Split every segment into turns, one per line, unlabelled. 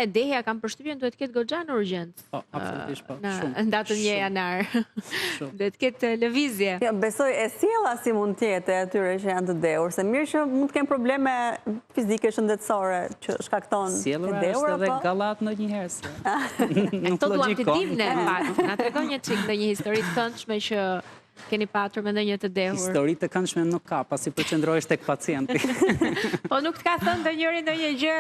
Dehja kam përshtypjen duhet ketë goxha në urgjencë.
Po, absolutisht po.
Në datën 1 janar. Duhet ketë lëvizje.
Ja, besoj e sjella si mund të jetë e atyre që janë të dehur, se mirë që mund të kenë probleme fizike shëndetësore që shkakton të
Sjellura
dehur
është edhe
apo?
gallat ndonjëherë.
Këto duam të dim ne pak. Na tregon një çik ndonjë histori të këndshme që keni patur me ndonjë të dehur.
Histori të këndshme nuk ka, pasi përqendrohesh tek pacienti.
Po nuk të ka thënë ndonjëri ndonjë gjë,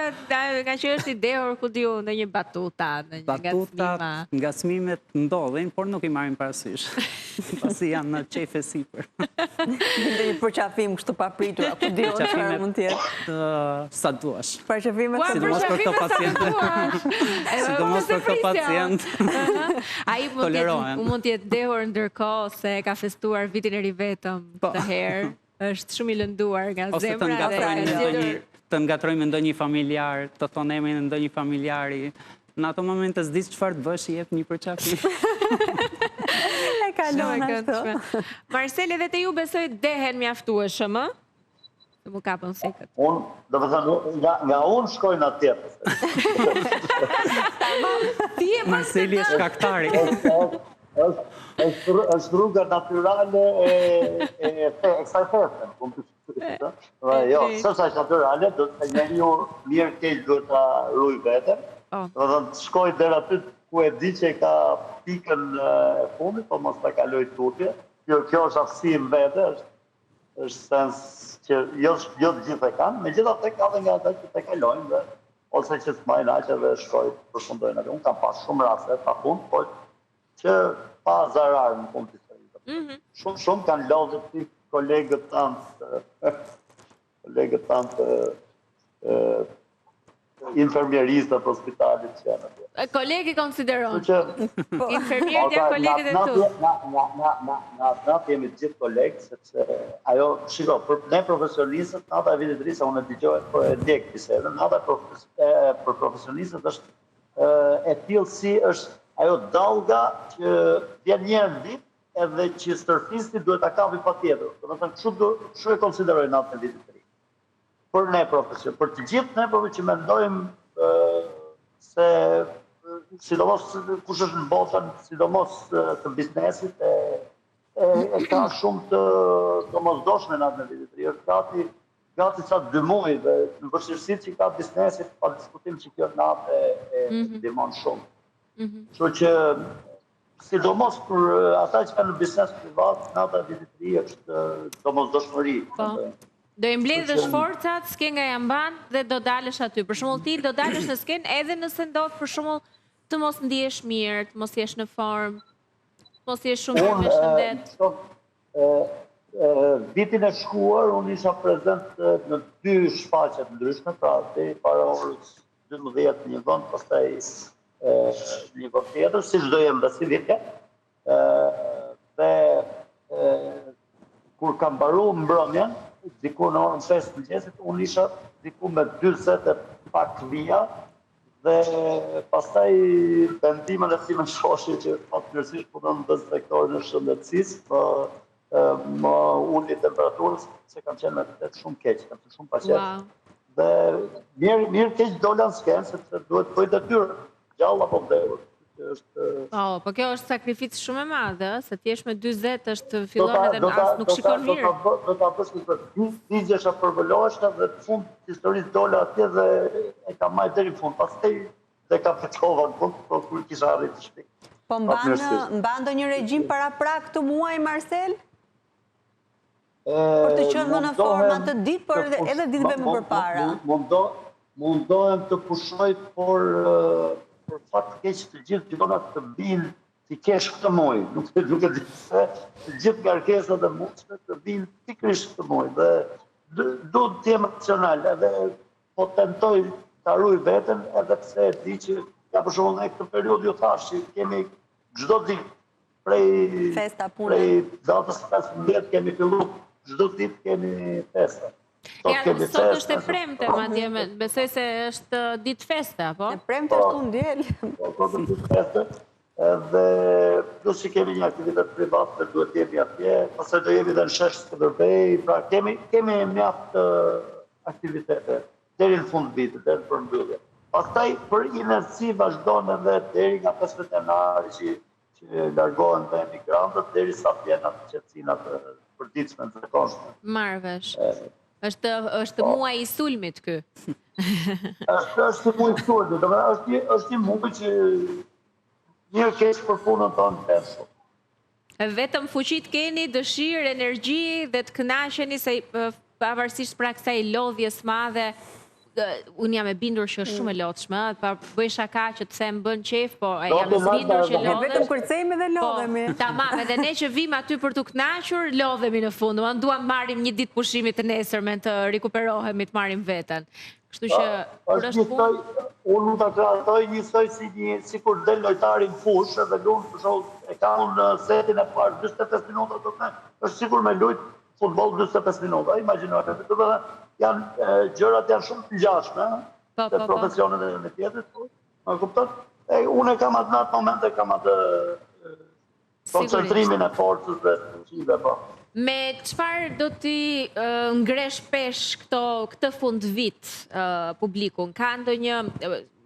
nga që është i dehur, ku diu, ndonjë batuta, ndonjë ngacmima.
Ngacmimet ndodhin, por nuk i marrin parasysh. Pasi janë në qefe sipër.
Ndonjë përqafim kështu papritur, ku diu çfarë mund të jetë.
Sa duash.
Përqafimet
Sidomos për këto pacientë. Sidomos për këto pacientë.
Ai mund të jetë dehur ndërkohë se ka festuar vitin e ri vetëm të herë, është shumë i lënduar nga zemra dhe
të ngatrojmë ndonjë familjar, të thonë emrin e ndonjë familjari. Në ato momente s'di çfarë të bësh, i jep një përqafim.
E kalon ashtu.
Marcel, edhe te ju besoj dehen mjaftueshëm, ë? Të mu kapën sekët.
Unë, do të thënë, nga unë shkojnë atë tjetër.
Marceli është shkaktari.
është rruga natyrale e kësaj feste. Jo, sësa është natyrale, do të njeriu mirë keq duhet ta ruaj veten. Do të thënë, shkoj deri aty ku e di që ka pikën e fundit, po mos ta kaloj tutje. Kjo është aftësi në vete, është sens që jo të gjithë e kanë, megjithatë ka dhe nga ata që të kalojnë dhe ose që s'majnë aq edhe shkojnë përfundojnë atë. Unë kam pas shumë raste pa fund, po që pa zarar në fund të historisë. Shumë kanë lodhur ti kolegët tanë infermieristë të hospitalit që janë atje.
Kolegi konsideron. Infermierët janë kolegët e tu.
Na jemi të gjithë kolegë, sepse ajo, shiko, ne profesionistët, nata e vitit risa, unë e dëgjoj, po e ndjek bisedën, nata për profesionistët është e tillë si është ajo dallga që vjen një herë në vit, edhe që stërfisti duhet ta kapi patjetër. Do të thënë, kështu e konsideroj natën e vitit të ri. Për ne profesion, për të gjithë ne që mendojmë se sidomos kush është në botën, sidomos të biznesit, e ka shumë të domosdoshme natën e vitit të ri. Është gati sa 2 muaj dhe në vështirësitë që ka biznesit, pa diskutim që kjo natë e ndihmon shumë. Kështu që sidomos për ata që kanë në biznes privat, nata e vitit të ri është domosdoshmëri.
Do i mbledhësh forcat, skenga ja mban dhe do dalësh aty. Për shembull ti do dalësh në skenë edhe nëse ndodh për shembull të mos ndihesh mirë, të mos jesh në formë, të mos jesh shumë mirë me shëndet.
Vitin e shkuar unë isha prezent në 2 shfaqje të ndryshme, pra deri para orës 12 në një vend, pastaj një vend tjetër, si çdo jem dhe si vitja. Dhe kur kam mbaruar mbrëmjen, diku në orën 5 të mëngjesit, unë isha diku me 40 e pak vija, dhe pastaj vendimin e tim shoshi që fatmirësisht punon në direktorin e shëndetësisë, më uli temperaturës, se kam qenë me vërtet shumë keq, kam qenë shumë paqet. Dhe mirë keq dola në skenë, sepse duhet bëj detyrë, gjallë apo vdekur.
Po kjo është sakrificë shumë e madhe, se ti jesh me 40 është fillon edhe as nuk shikon mirë.
Do ta bësh këtë digjesha përvoloheshta dhe në fund historisë dola atje dhe e kam marrë deri në fund. Pastaj dhe ka fetova në fund, po kur kisha arritur shtëpi.
Po mban ndonjë regjim para prak të muaj, Marcel? Për të qenë më në formë atë ditë, por edhe ditëve më përpara.
Mundohem të pushoj, por për fakt keq të gjithë gjonat të binë ti kesh këtë muaj. Nuk e di se të gjithë ngarkesat e mundshme të binë pikërisht këtë muaj. Dhe duhet të jem racional, edhe po tentoj ta ruaj veten, edhe pse e di që ka për shembull në këtë periudhë ju thash që kemi çdo ditë prej datës 15 kemi filluar, çdo ditë kemi festa.
Sot është e premte, madje besoj se është ditë feste, apo?
E premte është unë djel.
Po, ditë feste, dhe plus që kemi një aktivitet privat që duhet jemi atje, pastaj do jemi dhe në shesh Skënderbej, pra kemi mjaft aktivitete deri në fund vitit, deri në përmbyllje. Pastaj për inerci vazhdon edhe deri nga 15 janari që largohen dhe emigrantët deri sa vjen atë qetësinë atë përditshme të zakonshme.
Marr vesh. Është muaj i sulmit ky.
Është muaj i sulmit, është një muaj që mirë keq për punën tonë të shumë.
Vetëm fuqit keni, dëshirë, energji dhe të kënaqeni se pavarësisht pra kësaj lodhjes madhe, unë jam e bindur që është shumë e lodhshme, pa bëj shaka që të them bën qef, po jam e bindur që lodhesh.
Vetëm kërcejmë dhe lodhemi.
Tamam, edhe ne që vim aty për të kënaqur, lodhemi në fund. Unë duam marrim një ditë pushimit të nesërmen të rikuperohemi, të marrim veten. Kështu që kur është punë,
unë nuk ta krahasoj njësoj si kur del lojtari në fushë dhe luan për shkak e ka unë setin e parë 45 minuta është sikur me luajt futboll 45 minuta. Imagjinoj, janë gjërat janë shumë të ngjashme te profesionet e në tjetrit. Ma kupton? Unë kam atë momente kam atë koncentrimin e forcës dhe fuqive po.
Me çfarë do t'i ngresh pesh këtë fund vit publikun? Ka ndonjë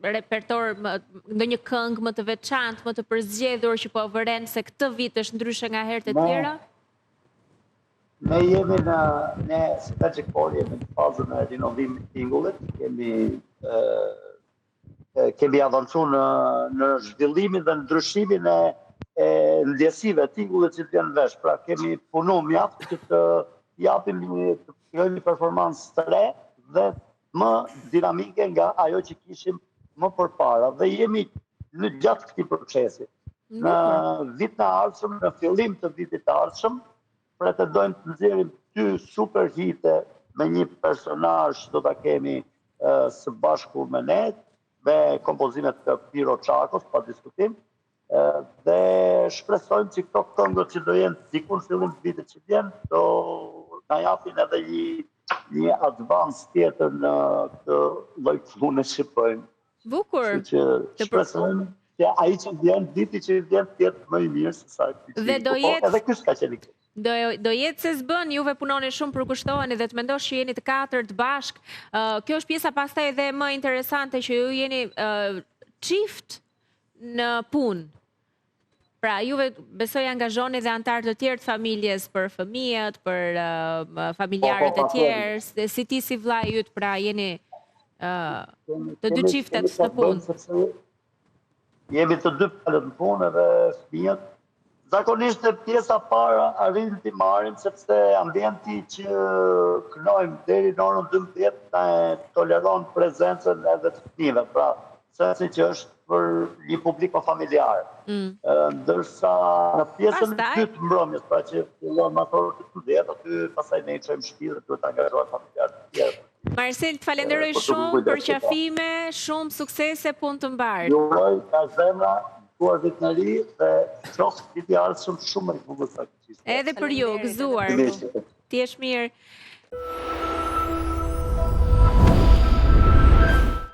repertor, ndonjë këngë më të veçantë, më të përzgjedhur që po vëren se këtë vit është ndryshe nga herët e tjera?
Ne jemi ne si Magic Ball jemi në fazën e rinovimit të tingullit, kemi avancuar në zhvillimin dhe ndryshimin e ndjesive tingullit që të vjen vesh. Pra kemi punu mjaft që të japim të krijojmë një performancë të re dhe më dinamike nga ajo që kishim më përpara dhe jemi në gjatë këtij procesi. Në vitin e ardhshëm, në fillim të vitit të ardhshëm, pretendojmë të nxjerrim 2 super hite me një personazh do ta kemi së bashku me ne, me kompozimet të Piro Çakos, pa diskutim. Dhe shpresojmë që këto këngët që do jenë diku në fillim të vitit që vjen, do na japin edhe një advance tjetër në këtë lloj pune që bëjmë.
Bukur.
Që shpresojmë që ai që vjen, viti që vjen të jetë më i mirë se sa ky.
Dhe do jetë
edhe ky s'ka qenë.
Do jetë se s'bën, juve punoni shumë, përkushtoheni dhe të mendosh që jeni të katërt bashk. Kjo është pjesa pastaj edhe më interesante që ju jeni çift në punë. Pra, juve besoj angazhoni dhe antarë të tjerë të familjes për fëmijët, për familjarët e tjerë, si ti si vllai yt, pra jeni të dy çiftet në punë.
Jemi të dy palët në punë dhe fëmijët. Zakonisht e pjesa para arrim t'i marrim sepse ambienti që kënojmë deri në orën 12 na toleron prezencën edhe të fëmijëve, pra sensi që është për një publik familjar. Ndërsa në pjesën e dytë të mbrëmjes, pra që fillon më orë 12, aty pastaj ne i çojmë shtëpi dhe duhet të angazhohet familjarët të tjerë.
Marcel, të falenderoj shumë për qafime, shumë suksese, punë të mbarë.
Ju uroj nga zemra tuar vit në ri dhe qoftë viti ardhshëm shumë i bukur sa këtij.
Edhe për ju, gëzuar. Ti je mirë.